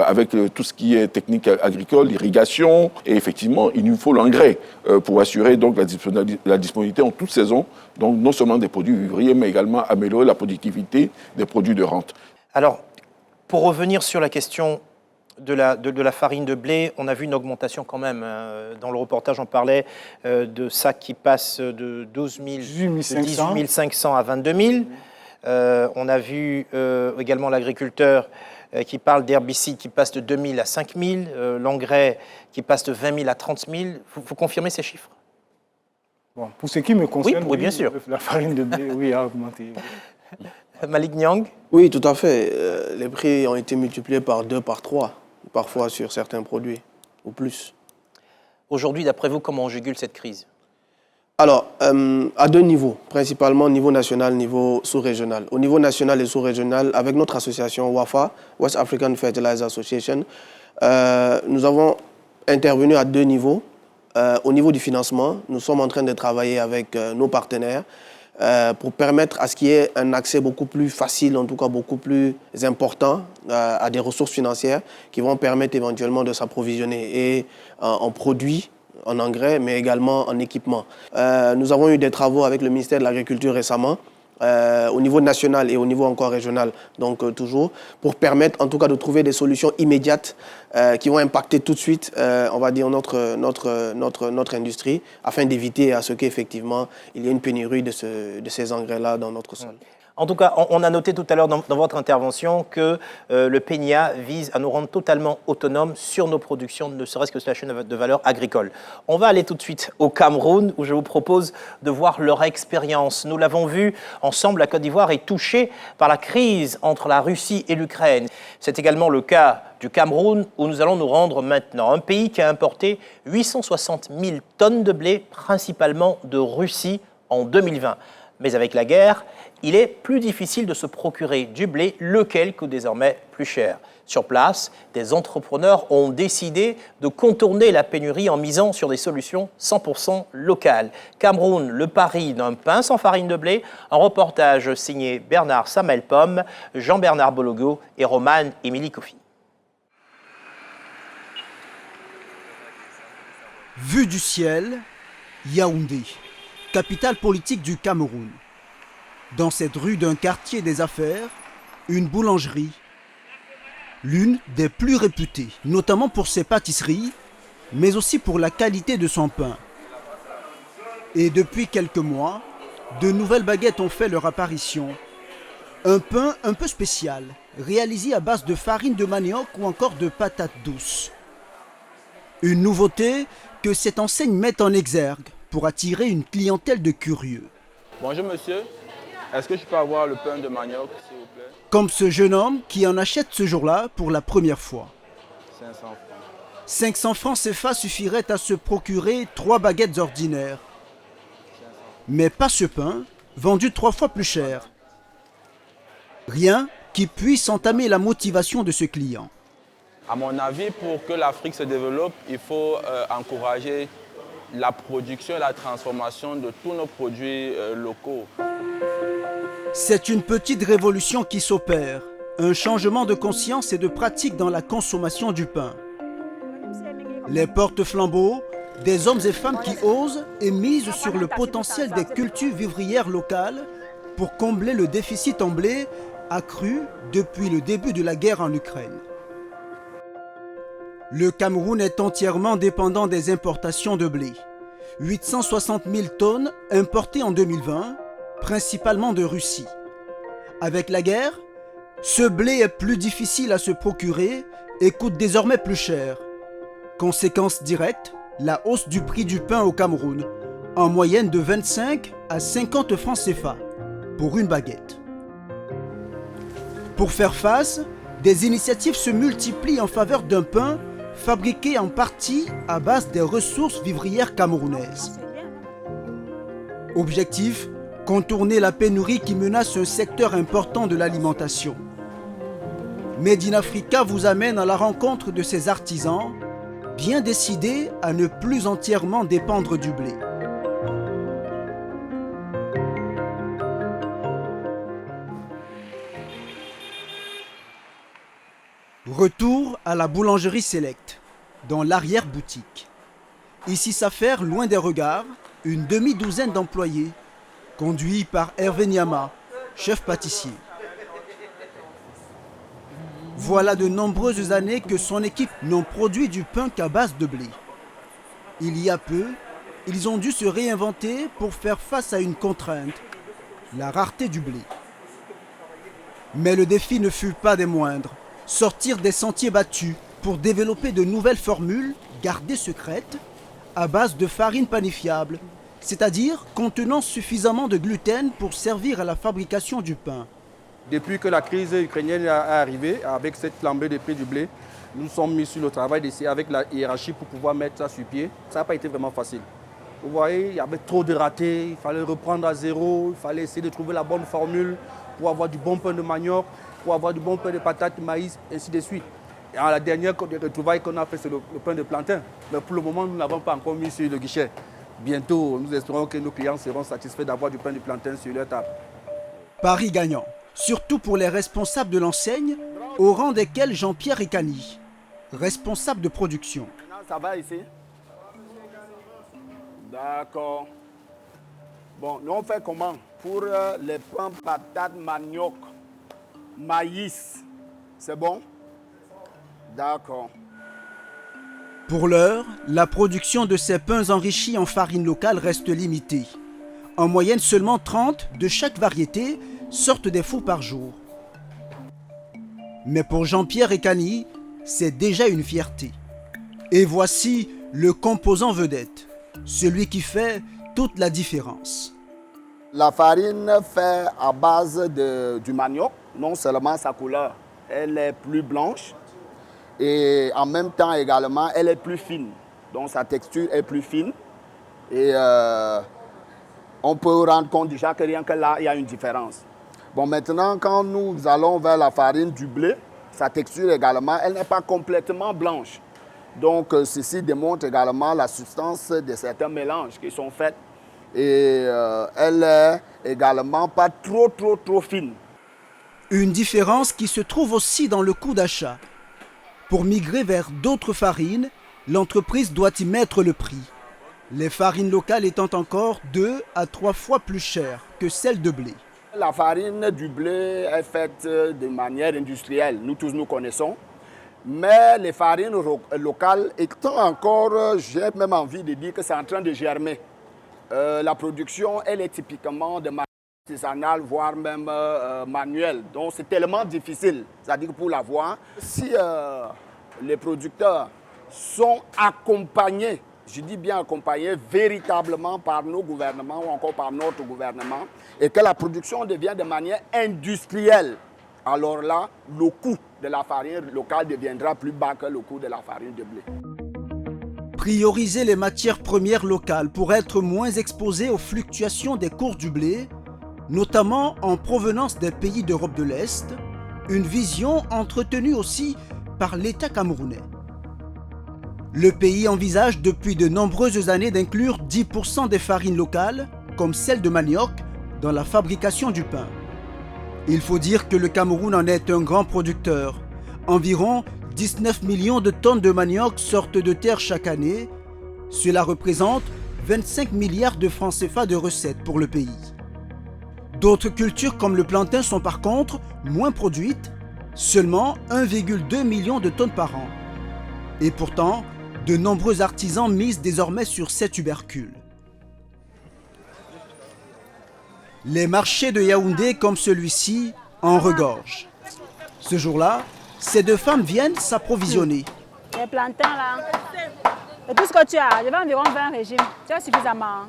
avec tout ce qui est technique agricole, l'irrigation, et effectivement, il nous faut l'engrais pour assurer donc la disponibilité en toute saison, donc non seulement des produits vivriers, mais également améliorer la productivité des produits de rente. Alors, pour revenir sur la question de la farine de blé, on a vu une augmentation quand même. Dans le reportage, on parlait de sacs qui passent de 18 500 à 22 000. On a vu également l'agriculteur qui parle d'herbicides qui passent de 2 000 à 5 000, l'engrais qui passe de 20 000 à 30 000. Vous confirmez ces chiffres ? Bon, pour ce qui me concerne, oui, bien sûr. La farine de blé, oui, a augmenté. Malik Nyang ? Oui, tout à fait. Les prix ont été multipliés par 2, par 3, parfois sur certains produits, ou plus. Aujourd'hui, d'après vous, comment on jugule cette crise ? Alors, à deux niveaux, principalement niveau national, niveau sous-régional. Au niveau national et sous-régional, avec notre association WAFA, West African Fertilizer Association, nous avons intervenu à deux niveaux. Au niveau du financement, nous sommes en train de travailler avec nos partenaires pour permettre à ce qu'il y ait un accès beaucoup plus facile, en tout cas beaucoup plus important à des ressources financières qui vont permettre éventuellement de s'approvisionner et en produits, en engrais, mais également en équipement. Nous avons eu des travaux avec le ministère de l'Agriculture récemment, au niveau national et au niveau encore régional, donc toujours, pour permettre en tout cas de trouver des solutions immédiates qui vont impacter tout de suite, on va dire, notre industrie, afin d'éviter à ce qu'effectivement il y ait une pénurie de ces engrais-là dans notre sol. En tout cas, on a noté tout à l'heure dans votre intervention que le PENIA vise à nous rendre totalement autonomes sur nos productions, ne serait-ce que sur la chaîne de valeur agricole. On va aller tout de suite au Cameroun, où je vous propose de voir leur expérience. Nous l'avons vu ensemble, la Côte d'Ivoire est touchée par la crise entre la Russie et l'Ukraine. C'est également le cas du Cameroun, où nous allons nous rendre maintenant. Un pays qui a importé 860 000 tonnes de blé, principalement de Russie, en 2020. Mais avec la guerre, il est plus difficile de se procurer du blé, lequel coûte désormais plus cher. Sur place, des entrepreneurs ont décidé de contourner la pénurie en misant sur des solutions 100% locales. Cameroun, le pari d'un pain sans farine de blé, un reportage signé Bernard Samuel-Pomme, Jean-Bernard Bologo et Roman Émilie Kofi. Vue du ciel, Yaoundé, capitale politique du Cameroun. Dans cette rue d'un quartier des affaires, une boulangerie, l'une des plus réputées, notamment pour ses pâtisseries, mais aussi pour la qualité de son pain. Et depuis quelques mois, de nouvelles baguettes ont fait leur apparition. Un pain un peu spécial, réalisé à base de farine de manioc ou encore de patates douces. Une nouveauté que cette enseigne met en exergue pour attirer une clientèle de curieux. Bonjour monsieur, est-ce que je peux avoir le pain de manioc s'il vous plaît? Comme ce jeune homme qui en achète ce jour-là pour la première fois. 500 francs. 500 francs CFA suffiraient à se procurer 3 baguettes ordinaires. Mais pas ce pain, vendu 3 fois plus cher. Rien qui puisse entamer la motivation de ce client. À mon avis, pour que l'Afrique se développe, il faut encourager la production et la transformation de tous nos produits locaux. C'est une petite révolution qui s'opère, un changement de conscience et de pratique dans la consommation du pain. Les porte-flambeaux, des hommes et femmes qui osent et misent sur le potentiel des cultures vivrières locales pour combler le déficit en blé accru depuis le début de la guerre en Ukraine. Le Cameroun est entièrement dépendant des importations de blé. 860 000 tonnes importées en 2020, principalement de Russie. Avec la guerre, ce blé est plus difficile à se procurer et coûte désormais plus cher. Conséquence directe, la hausse du prix du pain au Cameroun, en moyenne de 25 à 50 francs CFA pour une baguette. Pour faire face, des initiatives se multiplient en faveur d'un pain fabriqué en partie à base des ressources vivrières camerounaises. Objectif, contourner la pénurie qui menace un secteur important de l'alimentation. Made in Africa vous amène à la rencontre de ces artisans, bien décidés à ne plus entièrement dépendre du blé. Retour à la boulangerie Select, dans l'arrière-boutique. Ici s'affaire, loin des regards, une demi-douzaine d'employés, conduits par Hervé Niama, chef pâtissier. Voilà de nombreuses années que son équipe n'ont produit du pain qu'à base de blé. Il y a peu, ils ont dû se réinventer pour faire face à une contrainte, la rareté du blé. Mais le défi ne fut pas des moindres. Sortir des sentiers battus pour développer de nouvelles formules gardées secrètes à base de farine panifiable, c'est-à-dire contenant suffisamment de gluten pour servir à la fabrication du pain. Depuis que la crise ukrainienne est arrivée, avec cette flambée des prix du blé, nous sommes mis sur le travail d'essayer avec la hiérarchie pour pouvoir mettre ça sur pied. Ça n'a pas été vraiment facile. Vous voyez, il y avait trop de ratés, il fallait reprendre à zéro, il fallait essayer de trouver la bonne formule pour avoir du bon pain de manioc, pour avoir du bon pain de patates, de maïs, ainsi de suite. Et à la dernière retrouvaille qu'on a fait, c'est le pain de plantain. Mais pour le moment, nous n'avons pas encore mis sur le guichet. Bientôt, nous espérons que nos clients seront satisfaits d'avoir du pain de plantain sur leur table. Paris gagnant, surtout pour les responsables de l'enseigne, au rang desquels Jean-Pierre Ekani, responsable de production. Ça va ici? D'accord. Bon, nous on fait comment? Pour les pains, patates, manioc, maïs, c'est bon? D'accord. Pour l'heure, la production de ces pains enrichis en farine locale reste limitée. En moyenne, seulement 30 de chaque variété sortent des fours par jour. Mais pour Jean-Pierre Ekani, c'est déjà une fierté. Et voici le composant vedette, celui qui fait toute la différence. La farine fait à base du manioc, non seulement sa couleur, elle est plus blanche, et en même temps également, elle est plus fine. Donc sa texture est plus fine. Et on peut rendre compte déjà que rien que là, il y a une différence. Bon, maintenant, quand nous allons vers la farine du blé, sa texture également, elle n'est pas complètement blanche. Donc ceci démontre également la substance de certains mélanges qui sont faits. Et elle est également pas trop fine. Une différence qui se trouve aussi dans le coût d'achat. Pour migrer vers d'autres farines, l'entreprise doit y mettre le prix. Les farines locales étant encore 2 à 3 fois plus chères que celles de blé. La farine du blé est faite de manière industrielle, nous tous nous connaissons. Mais les farines locales étant encore, j'ai même envie de dire que c'est en train de germer. La production, elle est typiquement de manière artisanale, voire même manuelle. Donc c'est tellement difficile, c'est-à-dire pour l'avoir. Si les producteurs sont accompagnés, je dis bien accompagnés véritablement par nos gouvernements ou encore par notre gouvernement, et que la production devient de manière industrielle, alors là, le coût de la farine locale deviendra plus bas que le coût de la farine de blé. Prioriser les matières premières locales pour être moins exposés aux fluctuations des cours du blé, notamment en provenance des pays d'Europe de l'Est, une vision entretenue aussi par l'État camerounais. Le pays envisage depuis de nombreuses années d'inclure 10% des farines locales, comme celle de manioc, dans la fabrication du pain. Il faut dire que le Cameroun en est un grand producteur. Environ 19 millions de tonnes de manioc sortent de terre chaque année. Cela représente 25 milliards de francs CFA de recettes pour le pays. D'autres cultures comme le plantain sont par contre moins produites, seulement 1,2 million de tonnes par an. Et pourtant, de nombreux artisans misent désormais sur ces tubercules. Les marchés de Yaoundé comme celui-ci en regorgent. Ce jour-là, ces deux femmes viennent s'approvisionner. Les plantains là, et tout ce que tu as, je vais environ 20 régimes, tu as suffisamment.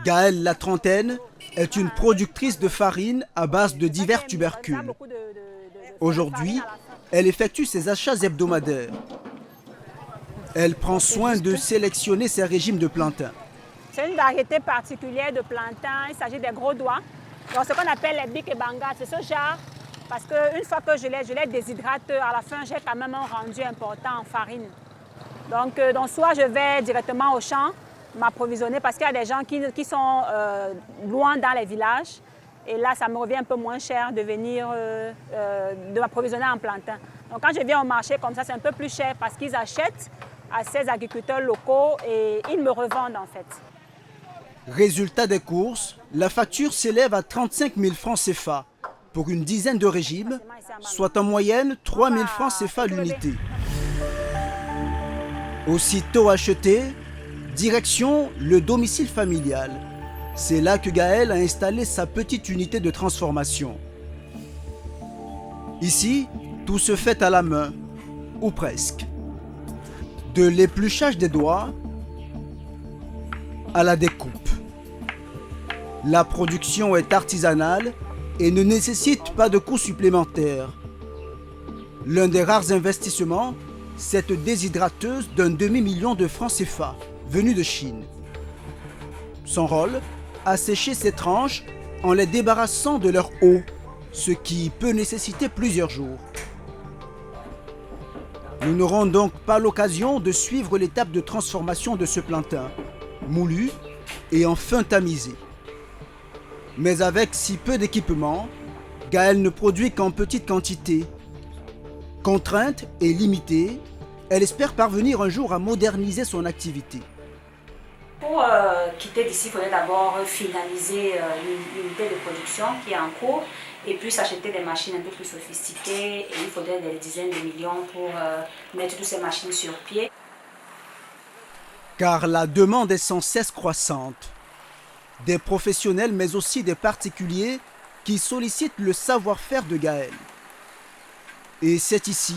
Gaëlle, la trentaine, est une productrice de farine à base de divers tubercules. Aujourd'hui, elle effectue ses achats hebdomadaires. Elle prend soin de sélectionner ses régimes de plantain. C'est une variété particulière de plantain, il s'agit des gros doigts. Donc ce qu'on appelle les bic et banga, c'est ce genre. Parce qu'une fois que je les déshydrate, à la fin, j'ai quand même un rendu important en farine. Donc soit je vais directement au champ m'approvisionner parce qu'il y a des gens qui sont loin dans les villages. Et là, ça me revient un peu moins cher de venir de m'approvisionner en plantain. Donc quand je viens au marché comme ça, c'est un peu plus cher parce qu'ils achètent à ces agriculteurs locaux et ils me revendent en fait. Résultat des courses, la facture s'élève à 35 000 francs CFA pour une dizaine de régimes, soit en moyenne 3 000 francs CFA l'unité. Aussitôt acheté, direction le domicile familial. C'est là que Gaëlle a installé sa petite unité de transformation. Ici, tout se fait à la main, ou presque. De l'épluchage des doigts à la découpe. La production est artisanale et ne nécessite pas de coûts supplémentaires. L'un des rares investissements, cette déshydrateuse d'un demi-million de francs CFA, venue de Chine. Son rôle, assécher ces tranches en les débarrassant de leur eau, ce qui peut nécessiter plusieurs jours. Nous n'aurons donc pas l'occasion de suivre l'étape de transformation de ce plantain, moulu et enfin tamisé. Mais avec si peu d'équipement, Gaëlle ne produit qu'en petite quantité. Contrainte et limitée, elle espère parvenir un jour à moderniser son activité. Pour quitter d'ici, il faudrait d'abord finaliser l'unité de production qui est en cours et puis s'acheter des machines un peu plus sophistiquées. Et il faudrait des dizaines de millions pour mettre toutes ces machines sur pied. Car la demande est sans cesse croissante. Des professionnels mais aussi des particuliers qui sollicitent le savoir-faire de Gaëlle. Et c'est ici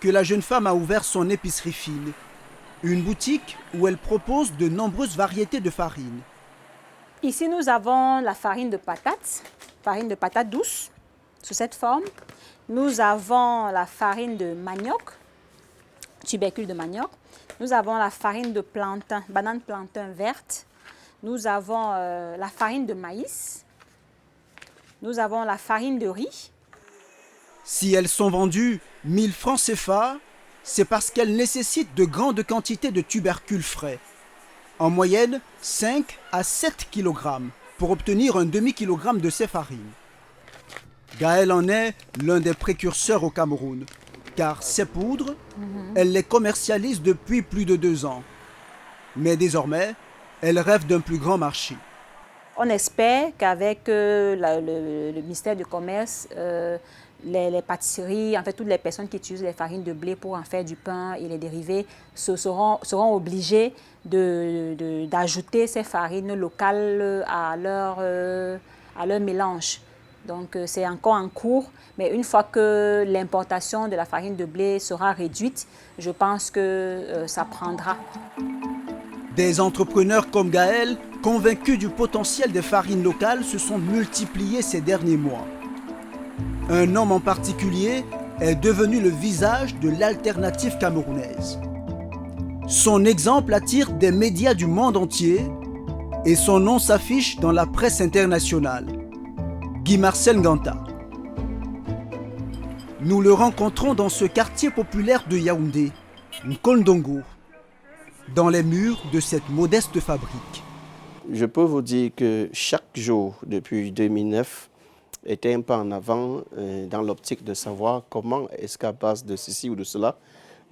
que la jeune femme a ouvert son épicerie fine, une boutique où elle propose de nombreuses variétés de farines. Ici, nous avons la farine de patates douces, sous cette forme. Nous avons la farine de manioc, tubercule de manioc. Nous avons la farine de plantain, banane plantain verte. Nous avons la farine de maïs. Nous avons la farine de riz. Si elles sont vendues 1000 francs CFA, c'est parce qu'elles nécessitent de grandes quantités de tubercules frais. En moyenne, 5 à 7 kg pour obtenir un demi-kilogramme de ces farines. Gaëlle en est l'un des précurseurs au Cameroun, car ces poudres, elle les commercialise depuis plus de 2 ans. Mais désormais, elle rêve d'un plus grand marché. On espère qu'avec le ministère du Commerce, les pâtisseries, en fait toutes les personnes qui utilisent les farines de blé pour en faire du pain et les dérivés seront obligées d'ajouter ces farines locales à leur mélange. Donc c'est encore en cours, mais une fois que l'importation de la farine de blé sera réduite, je pense que ça prendra. Des entrepreneurs comme Gaëlle, convaincus du potentiel des farines locales, se sont multipliés ces derniers mois. Un homme en particulier est devenu le visage de l'alternative camerounaise. Son exemple attire des médias du monde entier et son nom s'affiche dans la presse internationale. Guy-Marcel Nganta. Nous le rencontrons dans ce quartier populaire de Yaoundé, Nkondongo, dans les murs de cette modeste fabrique. Je peux vous dire que chaque jour depuis 2009 était un pas en avant dans l'optique de savoir comment est-ce qu'à base de ceci ou de cela,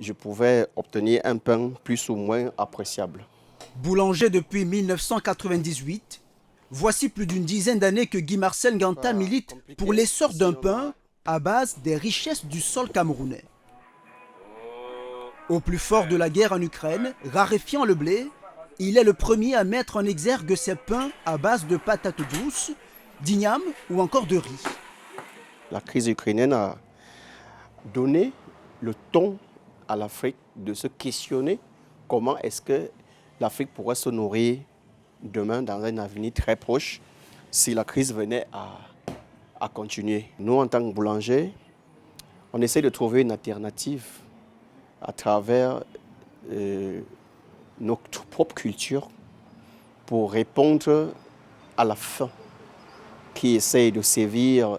je pouvais obtenir un pain plus ou moins appréciable. Boulanger depuis 1998, voici plus d'une dizaine d'années que Guy-Marcel Nganta milite pour l'essor d'un pain à base des richesses du sol camerounais. Au plus fort de la guerre en Ukraine, raréfiant le blé, il est le premier à mettre en exergue ses pains à base de patates douces, d'igname ou encore de riz. La crise ukrainienne a donné le ton à l'Afrique de se questionner comment est-ce que l'Afrique pourrait se nourrir demain dans un avenir très proche si la crise venait à continuer. Nous, en tant que boulangers, on essaie de trouver une alternative à travers notre propre culture pour répondre à la faim qui essaye de sévir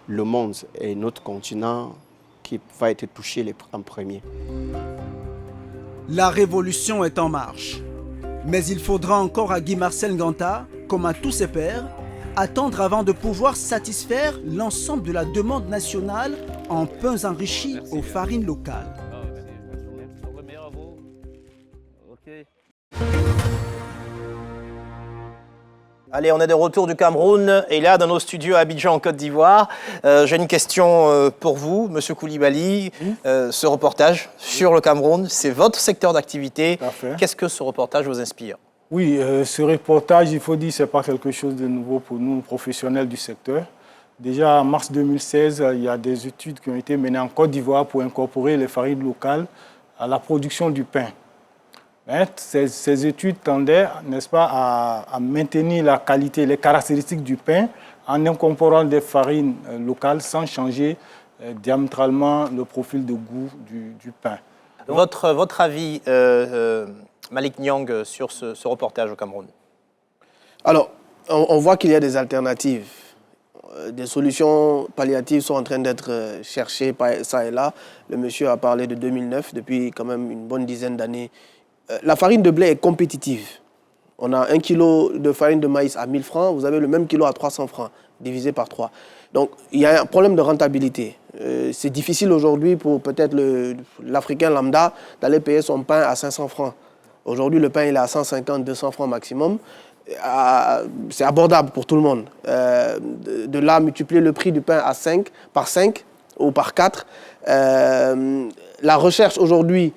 le monde et notre continent qui va être touché en premier. La révolution est en marche. Mais il faudra encore à Guy-Marcel Nganta, comme à tous ses pairs, attendre avant de pouvoir satisfaire l'ensemble de la demande nationale en pains enrichis aux farines locales. Allez, on est de retour du Cameroun et là, dans nos studios à Abidjan, en Côte d'Ivoire, j'ai une question pour vous, Monsieur Koulibaly. Ce reportage sur le Cameroun, c'est votre secteur d'activité. Qu'est-ce que ce reportage vous inspire? Oui, ce reportage, il faut dire, ce n'est pas quelque chose de nouveau pour nous, professionnels du secteur. Déjà, en mars 2016, il y a des études qui ont été menées en Côte d'Ivoire pour incorporer les farines locales à la production du pain. Ces études tendaient, n'est-ce pas, à maintenir la qualité, les caractéristiques du pain en incorporant des farines locales sans changer diamétralement le profil de goût du pain. Votre avis, Malik Nyang, sur ce reportage au Cameroun? Alors, on voit qu'il y a des alternatives. Des solutions palliatives sont en train d'être cherchées ça et là. Le monsieur a parlé de 2009, depuis quand même une bonne dizaine d'années. La farine de blé est compétitive. On a 1 kilo de farine de maïs à 1000 francs, vous avez le même kilo à 300 francs, divisé par 3. Donc, il y a un problème de rentabilité. C'est difficile aujourd'hui pour peut-être l'Africain lambda d'aller payer son pain à 500 francs. Aujourd'hui, le pain il est à 150, 200 francs maximum. C'est abordable pour tout le monde. De là, multiplier le prix du pain par 5 ou par 4. La recherche aujourd'hui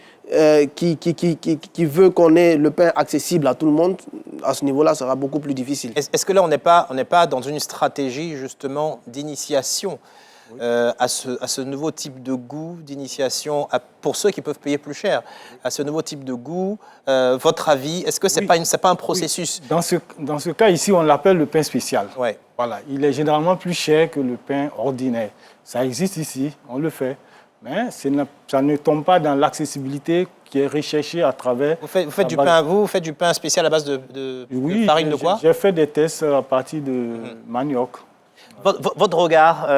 qui veut qu'on ait le pain accessible à tout le monde, à ce niveau-là, sera beaucoup plus difficile. Est-ce que là, on n'est pas dans une stratégie justement d'initiation à ce nouveau type de goût, d'initiation pour ceux qui peuvent payer plus cher, à ce nouveau type de goût? Votre avis, est-ce que ce n'est pas un processus? Oui. Dans ce cas ici, on l'appelle le pain spécial. Ouais. Voilà. Il est généralement plus cher que le pain ordinaire. Ça existe ici, on le fait. Mais ça ne tombe pas dans l'accessibilité qui est recherchée à travers... Vous faites du pain spécial à base de farine de quoi? J'ai fait des tests à partir de manioc. Votre regard,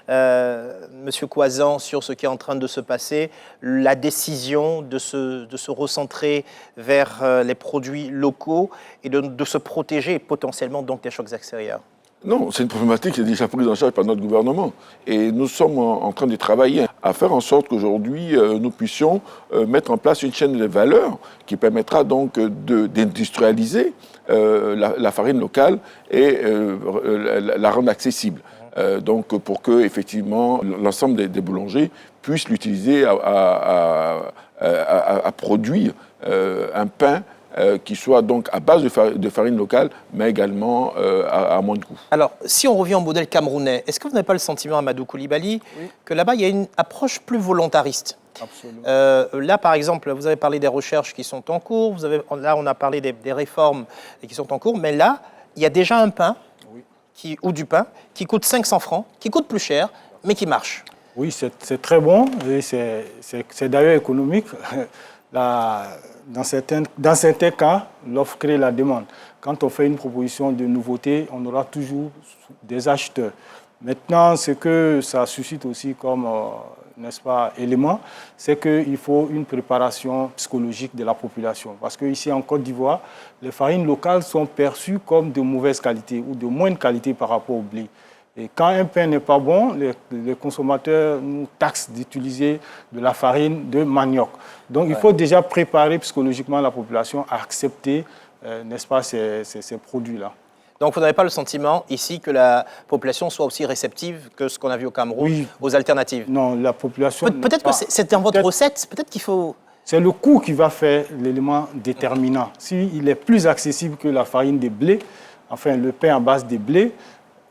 Monsieur Coisan, sur ce qui est en train de se passer, la décision de se recentrer vers les produits locaux et de se protéger potentiellement donc des chocs extérieurs? Non, c'est une problématique qui est déjà prise en charge par notre gouvernement. Et nous sommes en train de travailler à faire en sorte qu'aujourd'hui, nous puissions mettre en place une chaîne de valeur qui permettra donc d'industrialiser la farine locale et la rendre accessible. Donc pour que effectivement l'ensemble des boulangers puissent l'utiliser à produire un pain qui soit donc à base de farine locale, mais également à moins de coût. Alors, si on revient au modèle camerounais, est-ce que vous n'avez pas le sentiment, Amadou Koulibaly, que là-bas, il y a une approche plus volontariste? Absolument. Là, par exemple, vous avez parlé des recherches qui sont en cours, là, on a parlé des réformes qui sont en cours, mais là, il y a déjà un pain, ou du pain, qui coûte 500 francs, qui coûte plus cher, mais qui marche. Oui, c'est très bon, et c'est d'ailleurs économique. Dans certains cas, l'offre crée la demande. Quand on fait une proposition de nouveauté, on aura toujours des acheteurs. Maintenant, ce que ça suscite aussi comme, n'est-ce pas, élément, c'est qu'il faut une préparation psychologique de la population. Parce qu'ici, en Côte d'Ivoire, les farines locales sont perçues comme de mauvaise qualité ou de moindre qualité par rapport au blé. Et quand un pain n'est pas bon, les consommateurs nous taxent d'utiliser de la farine de manioc. Donc il faut déjà préparer psychologiquement la population à accepter, n'est-ce pas, ces produits-là. Donc vous n'avez pas le sentiment ici que la population soit aussi réceptive que ce qu'on a vu au Cameroun aux alternatives? Non, la population... Peut-être que c'est dans votre recette, peut-être qu'il faut... C'est le coût qui va faire l'élément déterminant. S'il est plus accessible que la farine de blé, enfin le pain à base de blé,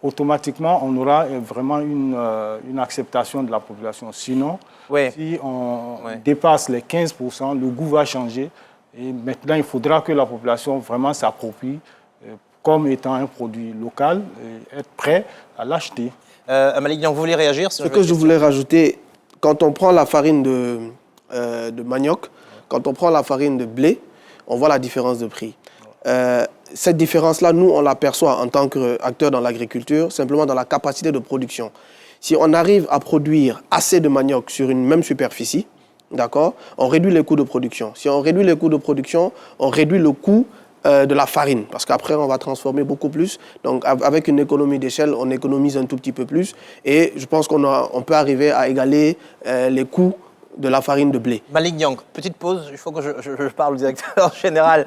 automatiquement, on aura vraiment une acceptation de la population. Sinon, si on dépasse les 15%, le goût va changer. Et maintenant, il faudra que la population vraiment s'approprie comme étant un produit local et être prêt à l'acheter. Malick Niang, vous voulez réagir? Ce que je voulais rajouter, quand on prend la farine de manioc, quand on prend la farine de blé, on voit la différence de prix. Cette différence-là, nous, on l'aperçoit en tant qu'acteurs dans l'agriculture, simplement dans la capacité de production. Si on arrive à produire assez de manioc sur une même superficie, d'accord, on réduit les coûts de production. Si on réduit les coûts de production, on réduit le coût de la farine, parce qu'après, on va transformer beaucoup plus. Donc, avec une économie d'échelle, on économise un tout petit peu plus. Et je pense qu'on peut arriver à égaler les coûts de la farine de blé. Malick Niang, petite pause, il faut que je parle au directeur général.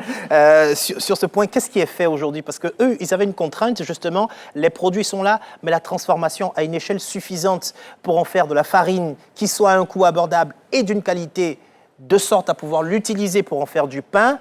Sur ce point, qu'est-ce qui est fait aujourd'hui? Parce qu'eux, ils avaient une contrainte, justement, les produits sont là, mais la transformation à une échelle suffisante pour en faire de la farine qui soit à un coût abordable et d'une qualité de sorte à pouvoir l'utiliser pour en faire du pain.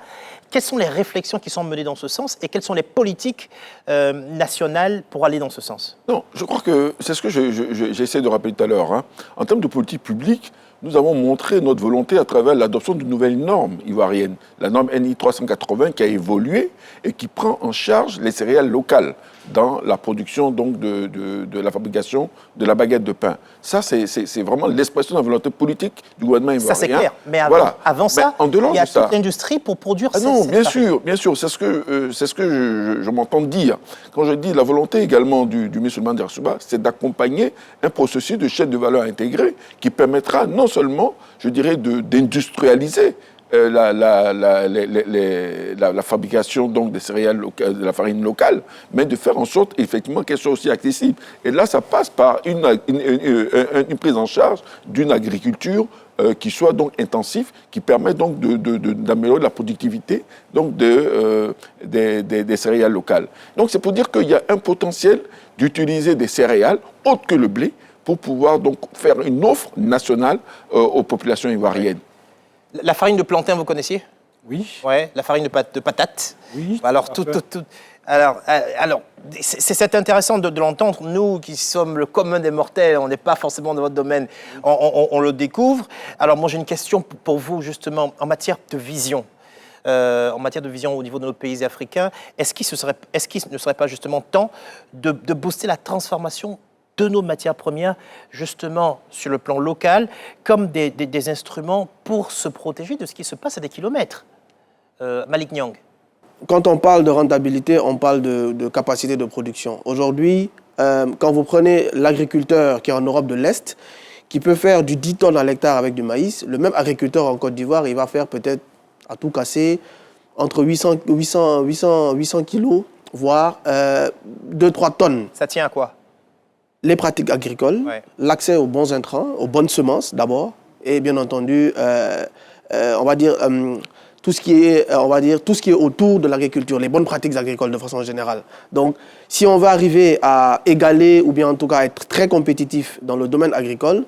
Quelles sont les réflexions qui sont menées dans ce sens et quelles sont les politiques nationales pour aller dans ce sens? Non, je crois que c'est ce que j'essaie de rappeler tout à l'heure. Hein. En termes de politique publique, nous avons montré notre volonté à travers l'adoption d'une nouvelle norme ivoirienne, la norme NI 380 qui a évolué et qui prend en charge les céréales locales dans la production donc, de la fabrication de la baguette de pain. Ça, c'est vraiment l'expression de la volonté politique du gouvernement ivoirien. Ça, c'est clair. Mais avant ça, il y a toute l'industrie pour produire Non, bien sûr, c'est ce que je m'entends dire. Quand je dis la volonté également du musulman d'Arsouba, c'est d'accompagner un processus de chaîne de valeur intégrée qui permettra non seulement, je dirais, d'industrialiser la fabrication donc des céréales locales, de la farine locale, mais de faire en sorte effectivement qu'elle soit aussi accessible. Et là, ça passe par une prise en charge d'une agriculture qui soit donc intensif, qui permet donc d'améliorer la productivité donc des céréales locales. Donc c'est pour dire qu'il y a un potentiel d'utiliser des céréales autres que le blé pour pouvoir donc faire une offre nationale aux populations ivoiriennes. La farine de plantain, vous connaissiez? Oui. Ouais, la farine de patate. Oui. Alors, c'est intéressant de l'entendre. Nous qui sommes le commun des mortels, on n'est pas forcément dans votre domaine, on le découvre. Alors moi j'ai une question pour vous justement en matière de vision. Au niveau de nos pays africains, est-ce qu'il ne serait pas justement temps de booster la transformation de nos matières premières, justement sur le plan local, comme des instruments pour se protéger de ce qui se passe à des kilomètres? Malik Nyang. Quand on parle de rentabilité, on parle de capacité de production. Aujourd'hui, quand vous prenez l'agriculteur qui est en Europe de l'Est, qui peut faire du 10 tonnes à l'hectare avec du maïs, le même agriculteur en Côte d'Ivoire, il va faire peut-être, à tout casser, entre 800 kilos, voire 2-3 tonnes. Ça tient à quoi? Les pratiques agricoles, l'accès aux bons intrants, aux bonnes semences d'abord, et bien entendu, on va dire, tout ce qui est autour de l'agriculture, les bonnes pratiques agricoles de façon générale. Donc, si on va arriver à égaler ou bien en tout cas être très compétitif dans le domaine agricole,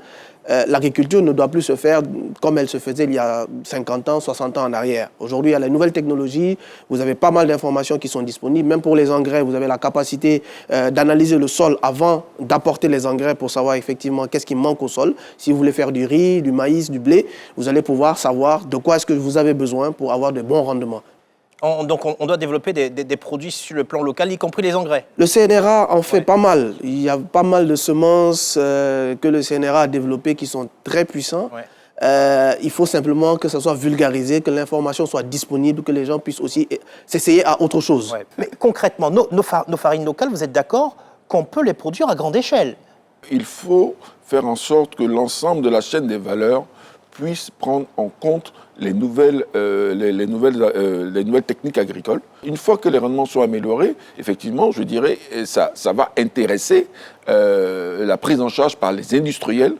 l'agriculture ne doit plus se faire comme elle se faisait il y a 50 ans, 60 ans en arrière. Aujourd'hui, il y a les nouvelles technologies, vous avez pas mal d'informations qui sont disponibles. Même pour les engrais, vous avez la capacité d'analyser le sol avant d'apporter les engrais pour savoir effectivement qu'est-ce qui manque au sol. Si vous voulez faire du riz, du maïs, du blé, vous allez pouvoir savoir de quoi est-ce que vous avez besoin pour avoir de bons rendements. Donc on doit développer des produits sur le plan local, y compris les engrais. Le CNRA en fait pas mal. Il y a pas mal de semences que le CNRA a développées qui sont très puissants. Il faut simplement que ça soit vulgarisé, que l'information soit disponible, que les gens puissent aussi s'essayer à autre chose. Mais concrètement, nos farines locales, vous êtes d'accord qu'on peut les produire à grande échelle? Il faut faire en sorte que l'ensemble de la chaîne des valeurs puisse prendre en compte les nouvelles techniques agricoles. Une fois que les rendements sont améliorés, effectivement, je dirais, ça va intéresser la prise en charge par les industriels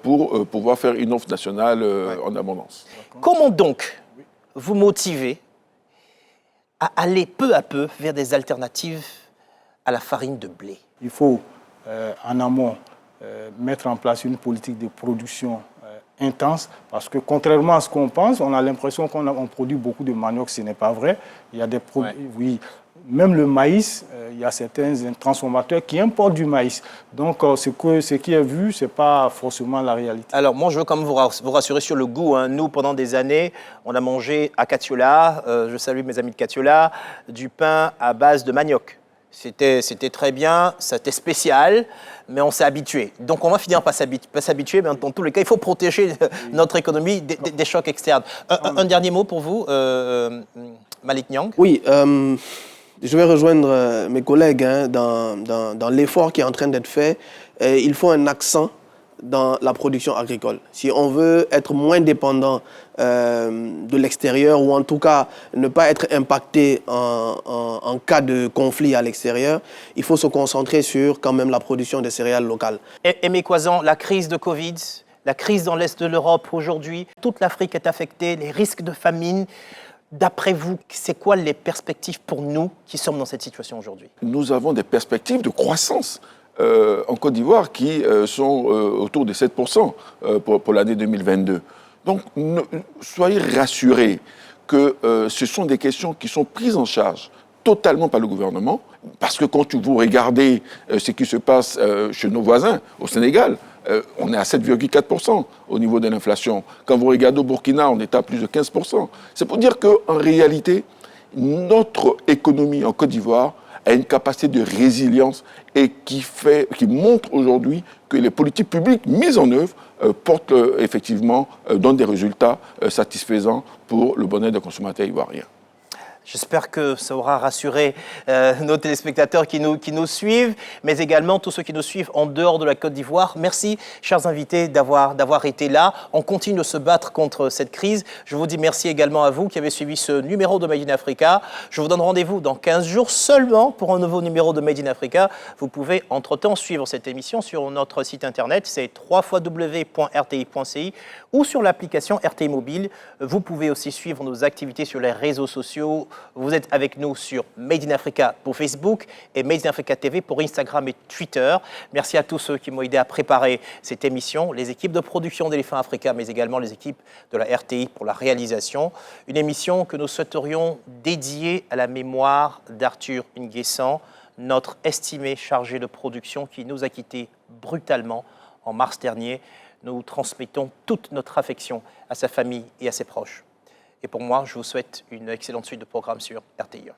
pour pouvoir faire une offre nationale en abondance. Comment donc vous motiver à aller peu à peu vers des alternatives à la farine de blé? Il faut, en amont, mettre en place une politique de production intense, parce que contrairement à ce qu'on pense, on a l'impression qu'on produit beaucoup de manioc, ce n'est pas vrai. Il y a des produits, oui, même le maïs, il y a certains transformateurs qui importent du maïs. Donc ce qui est vu, ce n'est pas forcément la réalité. Alors moi je veux quand même vous rassurer sur le goût. Nous, pendant des années, on a mangé à Katiola, je salue mes amis de Katiola, du pain à base de manioc. C'était très bien, c'était spécial, mais on s'est habitué. Donc on va finir par s'habituer, mais dans tous les cas, il faut protéger notre économie des chocs externes. Un dernier mot pour vous, Malik Nyang. Oui, je vais rejoindre mes collègues dans l'effort qui est en train d'être fait. Il faut un accent dans la production agricole. Si on veut être moins dépendant de l'extérieur, ou en tout cas ne pas être impacté en cas de conflit à l'extérieur, il faut se concentrer sur quand même la production des céréales locales. Aimé Kwazan, la crise de Covid, la crise dans l'Est de l'Europe aujourd'hui, toute l'Afrique est affectée, les risques de famine. D'après vous, c'est quoi les perspectives pour nous qui sommes dans cette situation aujourd'hui? Nous avons des perspectives de croissance en Côte d'Ivoire qui sont autour de 7% pour l'année 2022. Donc, soyez rassurés que ce sont des questions qui sont prises en charge totalement par le gouvernement, parce que quand vous regardez ce qui se passe chez nos voisins, au Sénégal, on est à 7,4% au niveau de l'inflation. Quand vous regardez au Burkina, on est à plus de 15%. C'est pour dire qu'en réalité, notre économie en Côte d'Ivoire a une capacité de résilience et qui montre aujourd'hui que les politiques publiques mises en œuvre portent effectivement, donnent des résultats satisfaisants pour le bonheur des consommateurs ivoiriens. J'espère que ça aura rassuré nos téléspectateurs qui nous suivent, mais également tous ceux qui nous suivent en dehors de la Côte d'Ivoire. Merci, chers invités, d'avoir été là. On continue de se battre contre cette crise. Je vous dis merci également à vous qui avez suivi ce numéro de Made in Africa. Je vous donne rendez-vous dans 15 jours seulement pour un nouveau numéro de Made in Africa. Vous pouvez entre-temps suivre cette émission sur notre site internet, c'est www.rti.ci ou sur l'application RTI Mobile. Vous pouvez aussi suivre nos activités sur les réseaux sociaux. Vous êtes avec nous sur Made in Africa pour Facebook et Made in Africa TV pour Instagram et Twitter. Merci à tous ceux qui m'ont aidé à préparer cette émission, les équipes de production d'Éléphant Africa, mais également les équipes de la RTI pour la réalisation. Une émission que nous souhaiterions dédiée à la mémoire d'Arthur Nguessan, notre estimé chargé de production qui nous a quittés brutalement en mars dernier. Nous transmettons toute notre affection à sa famille et à ses proches. Et pour moi, je vous souhaite une excellente suite de programmes sur RTI.